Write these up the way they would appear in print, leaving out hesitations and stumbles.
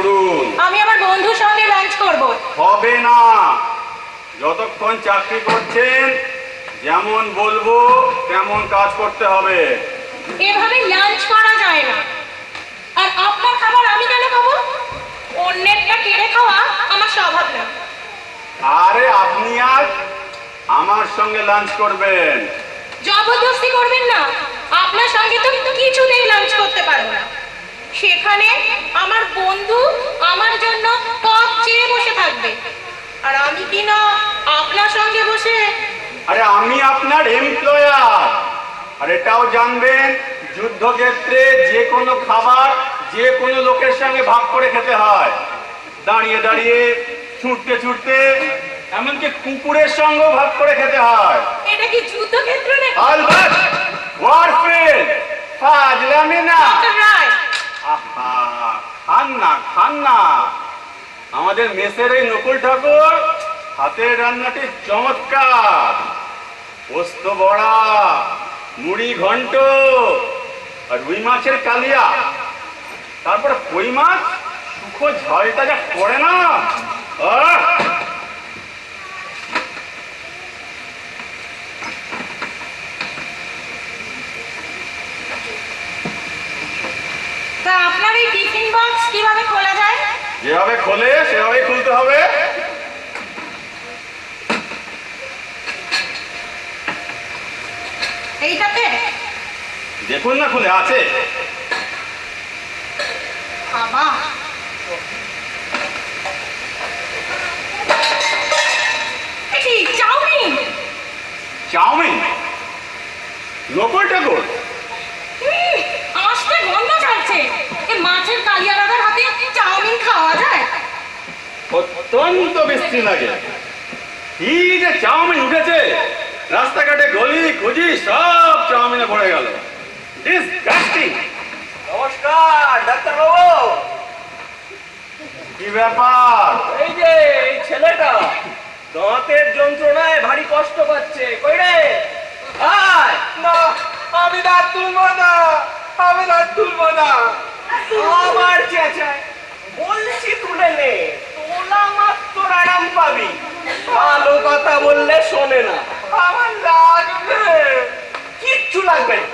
করুন। আমি আমার বন্ধুর সঙ্গে লাঞ্চ করব। হবে না, যতক্ষণ চাকরি করছেন যেমন বলবো তেমন কাজ করতে হবে। এভাবে লাঞ্চ করা যায় না। আর আপনার খাবার আমি কেন খাবো? অন্যেরটা কেড়ে খাওয়া আমার স্বভাব না। আরে আপনি আজ আমার সঙ্গে লাঞ্চ করবেন। জবরদস্তি করবেন না। আপনার সঙ্গে তো কিছুতেই লাঞ্চ করতে পারবো না। সেখানে আমার বন্ধু আমার জন্য টক চেয়ে বসে থাকবে, আর আমি কি না আপনার সঙ্গে বসে। আরে আমি আপনার এমপ্লয়ার, আর এটাও জানবেন যুদ্ধক্ষেত্রে যে কোনো খাবার যে কোনো লোকের সঙ্গে ভাগ করে খেতে হয়। দাঁড়িয়ে দাঁড়িয়ে, ছুটতে ছুটতে, এমনকি কুকুরের সঙ্গেও ভাগ করে খেতে হয়। এটা কি যুদ্ধক্ষেত্র নাকি? আলবাত ওয়ারফিল্ড, ফাজলামি না। ডক্টর রায়, আহা, খান না খান না। আমাদের মেসের এই নকুল ঠাকুর হাতের রান্নাটি চমৎকার। পোস্ত বড়া, মুড়ি ঘন্ট, আর রুই মাছের কালিয়া, তারপর কই মাছ শুকো ঝালটা যা করে না। তা আপনার এই টিফিন বক্স কিভাবে খোলা যায়? যেভাবে খোলে সেভাবেই খুলতে হবে। এইটাতে দেখুন না, খুলে আছে। বাবা, কি চাউমিন? চাউমিন? নকুল ঠাকুর, আস্তে গন্ধ ছাড়ছে। এই মাছের কালিয়া দাদার হাতে চাউমিন খাওয়া যায়? অত্যন্ত বিশ্রী লাগে। কি যে চাউমিন উঠেছে, রাস্তাঘাটে গলি খুঁজি সব চাউমিনে ভরে গেল। ডিসগাস্টিং। নমস্কার ডাক্তার বাবু। কি ব্যাপার? এই যে এই ছেলেটা দাঁতের যন্ত্রণায় ভারী কষ্ট পাচ্ছে। কই রে? আয় না, আমি দাঁত তুলবো না, আমি দাঁত তুলবো না। আবার চেঁচায়। বলছি তুলে নে, তোলা মাত্র আরাম পাবি। ভালো কথা বললে শোনে না। আমার লাগবে। কিচ্ছু লাগবে না।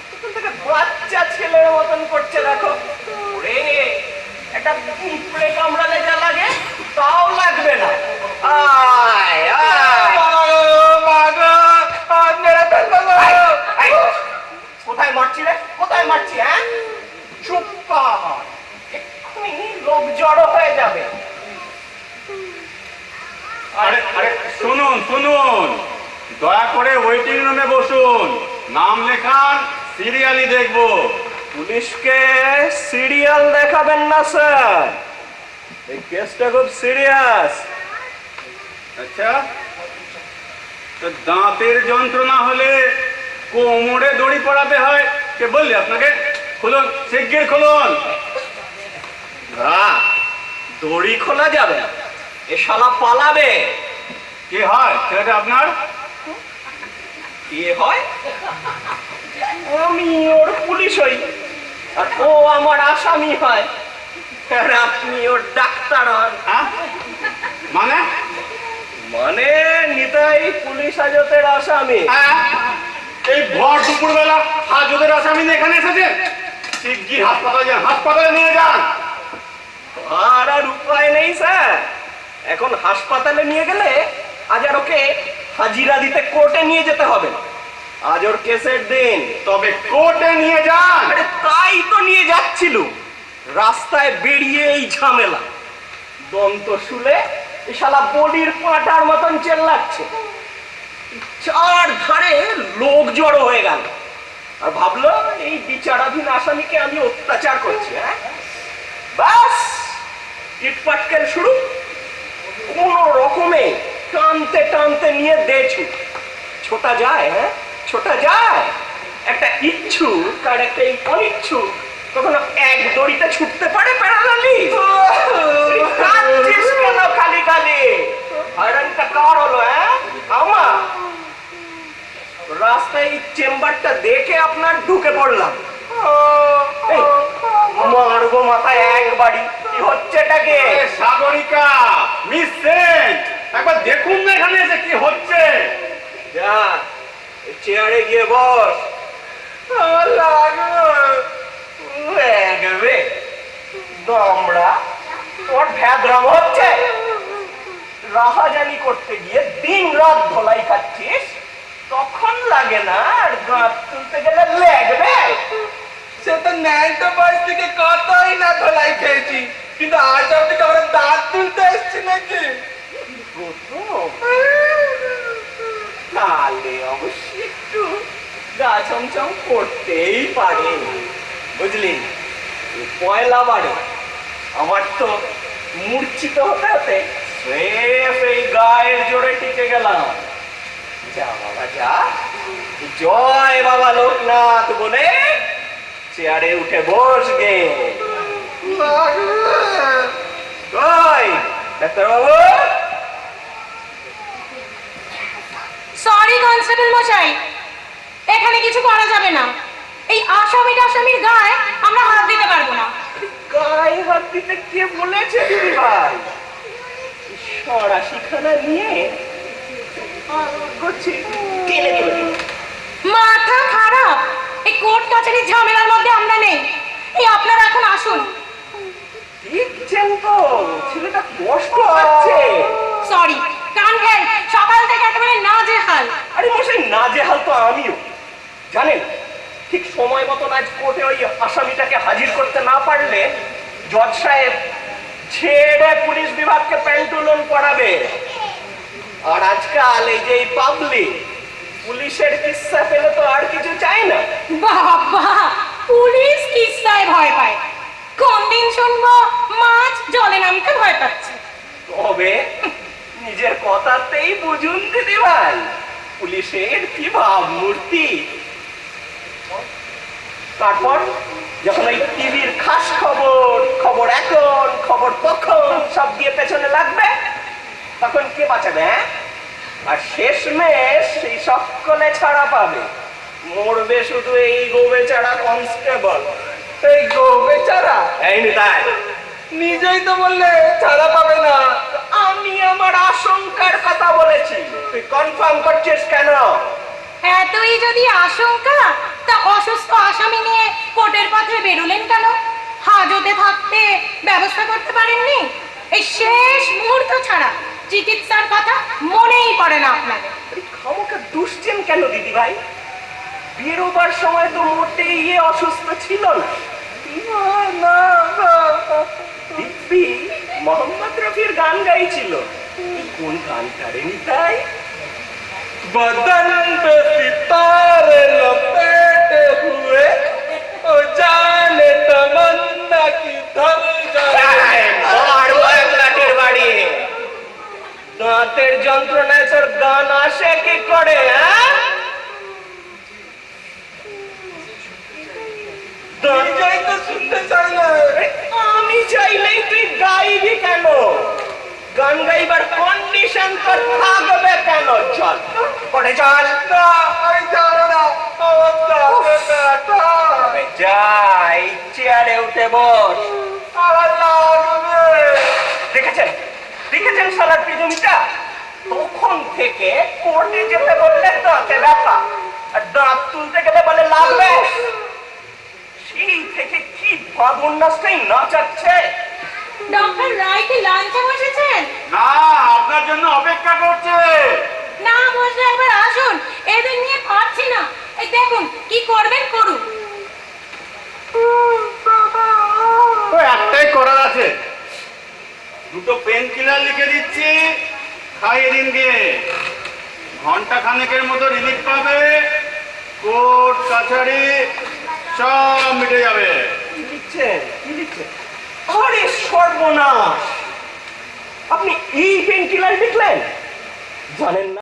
তখন থেকে বাচ্চা ছেলের মতন করছে দেখো। ওরে, একটা পিঁপড়ে কামড়ালে যা লাগে তাও লাগবে না। আয় আয়। কোথায় মারছি রে? কোথায় মারছি? হ্যাঁ, চুপ কর। এক্ষুনি লোক জড়ো হয়ে যাবে। আরে আরে শুনুন শুনুন, দয়া করে ওয়েটিং রুমে বসুন, নাম লেখান, সিরিয়ালি দেখবো। পুলিশকে সিরিয়াল দেখাবেন না স্যার, এই কেসটা খুব সিরিয়াস। আচ্ছা, তো দাঁতের যন্ত্রণা হলে কোমরে দড়ি পড়াতে হয়, কে বললি আপনাকে? খুলুন, শিগগির খুলুন। দড়ি খোলা যাবে না, এ শালা পালাবে। কি হয় ছেলেটা আপনার? কি হয়? আমি ওর পুলিশ হই আর ও আমার আসামি হয়, আর আপনি ওর ডাক্তার হন। হ্যাঁ, মানে? মানে নিতাই পুলিশ হাজতের আসামি। হ্যাঁ, এই ভর দুপুরবেলা হাজতের আসামি এখানে এসেছে? শিগগির হাসপাতালে যান, হাসপাতালে নিয়ে যান। আর উপায় নেই স্যার, এখন হাসপাতালে নিয়ে গেলে আজ আর ওকে হাজিরা দিতে কোর্টে নিয়ে যেতে হবে। আজ ওর কেসের দিন। তবে কোর্টে নিয়ে যান। আরে তাই তো নিয়ে যাচ্ছিল, রাস্তায় বেরিয়ে এই ঝামেলা। দন্ত শুলে এ শালা বলির পাঁটার মতন চেল্লাচ্ছে। চার ধারে লোক জড়ো হয়ে গেল, আর ভাবলো এই বিচারাধীন আসামিকে আমি অত্যাচার করছি। হ্যাঁ, বাস ইটপাটকেল শুরু। কোন রকমে টানতে টানতে নিয়ে দেছু। ছোটা যায়? হ্যাঁ, ছোটা যায়। একটা ইচ্ছুক আর একটা অনিচ্ছুক কখনো এক দড়িতে ছুটতে পারে প্যারালালি? কাঁদছিস কেন খালি খালি? হয়রানটা কার হলো? হ্যাঁ, আমার। রাস্তায় চেম্বারটা দেখে আপনার ঢুকে পড়লাম। মারবো মাথায় একবারই, হচ্ছেটাকে? আরে সাগরিকা, মিস সেন, একবার দেখুন না এখানে এসে কি হচ্ছে। যা চেয়ারে গিয়ে বস। আমার লাগবে আমরা তোর ভ্যাদ্রাম হচ্ছে। রাহাজানি করতে গিয়ে দিন রাত ধলাই খাচ্ছিস, তখন লাগে না, আর দাঁত তুলতে গেলে লাগবে। সে তো ন্যায়টা বয়স থেকে কতই না ধোলাই খেয়েছি, কিন্তু আজ অব্দি আমরা দাঁত তুলতে এসছি নাকি? তাহলে অবশ্যই একটু গা ছমছম করতেই পারে, বুঝলি? পয়লা বারে আমার তো মূর্ছিত হতে হতে স্রেফ এই গায়ের জোরে টিকে গেলাম। যা বাবা যা, জয় বাবা লোকনাথ বলে চেয়ারে উঠে বসগে। কই ডাক্তার বাবু? সরি কনস্টেবল মশাই, এখানে কিছু করা যাবে না। এই আসামির গায়ে আমরা হাত দিতে পারবো না। গায়ে হাত দিতে কে বলেছে দিদি ভাই? সরা শিখানা নিয়ে টেনে তুলে দিল। মাথা খারাপ, এই কোর্ট কাছারির ঝামেলার মধ্যে আমরা নেই। এই আপনারা এখন আসুন। দেখছেন তো ছেলেটা কষ্ট পাচ্ছে। সরি, কান ঘেন, সকাল থেকে একেবারে নাজেহাল। আরে মশাই, নাজেহাল তো আমিও। জানেন, ঠিক সময় মতন আজ কোর্টে ওই আসামিটাকে হাজির করতে না পারলে জজ সাহেব ছেড়ে পুলিশ বিভাগকে পেন্টুলন করাবে। আর আজকাল এই যে পাবলিক পুলিশের কিস্সা পেলে তো আর কিছু চাই না। বাবা, পুলিশ কিস্সায় ভয় পায়? কোন দিন শুনবো মাছ জলে নামতে ভয় পাচ্ছে। তবে নিজের কথাতেই বুঝুন দিদি ভাই, পুলিশের কি ভাবমূর্তি। তারপর যখন ওই টিভির খাস খবর, খবর এখন, খবর তখন সব দিয়ে পেছনে লাগবে, তখন কে বাঁচাবে? আর শেষমেশ সেই সকলে ছাড়া পাবে, মরবে শুধু এই গোবেচারা কনস্টেবল। এই গো বেচারা এই নিতাই, নিজেই তো বললে ছাড়া পাবে না। আমি আমার আশঙ্কার কথা বলেছি, তুই কনফার্ম করছিস কেন? এতই যদি আশঙ্কা, তা অসুস্থ আসামি নিয়ে কোর্টের পথে বেরোলেন কেন? হাজতে থাকতে ব্যবস্থা করতে পারেননি? এই শেষ মুহূর্ত ছাড়া চিকিৎসার কথা মনেই পড়ে না আপনাদের। খামোকা দুশ্চিন কেন দিদি ভাই? বেরোবার সময় তো মোটেই অসুস্থ ছিল না। দিব্যি মোহাম্মদ রফির গান গাইছিল। কোন গানটা রে নিতাই? बदन पे सितारे लपेटे हुए ओ जाने तमन्ना की धर जाए। বাড়ি দাঁতের যন্ত্রণায় তোর গান আসে কি করে? নিজেই তো শুনতে চাই না। আমি চাইলেই তুই গাইবি কেন? গান গাইবার কন্ডিশন তো থাকবে কেন? চল পড়ে চল। না, আমি যাবো না। আমার দাঁতে ব্যথা। যাই চেয়ারে উঠে বস। আমার লাগবে। দেখেছেন দেখেছেন সালার পিজমিটা? তখন থেকে কোর্টে যেতে বললে দাঁতে ব্যথা, আর দাঁত তুলতে গেলে বলে লাগবে। সেই থেকে কি বাবুন্নাসটাই নাচাচ্ছে। ডক্টর রায় কি লাঞ্চে বসেছেন? না, আপনার জন্য অপেক্ষা করছে। না বসলে একবার আসুন, এদের নিয়ে পারছি না। এই দেখুন, কি করবেন করুন। তো একটাই করার আছে, দুটো পেন কিলার লিখে দিচ্ছি, খাইয়ে দিন গিয়ে। ঘন্টা খানেকের মতো রিলিফ পাবে, কোর্ট কাছারি সব মিটে যাবে। কি লিখছেন? আরে সর্বনাশ, আপনি এই পেন কিলার লিখলেন? জানেন না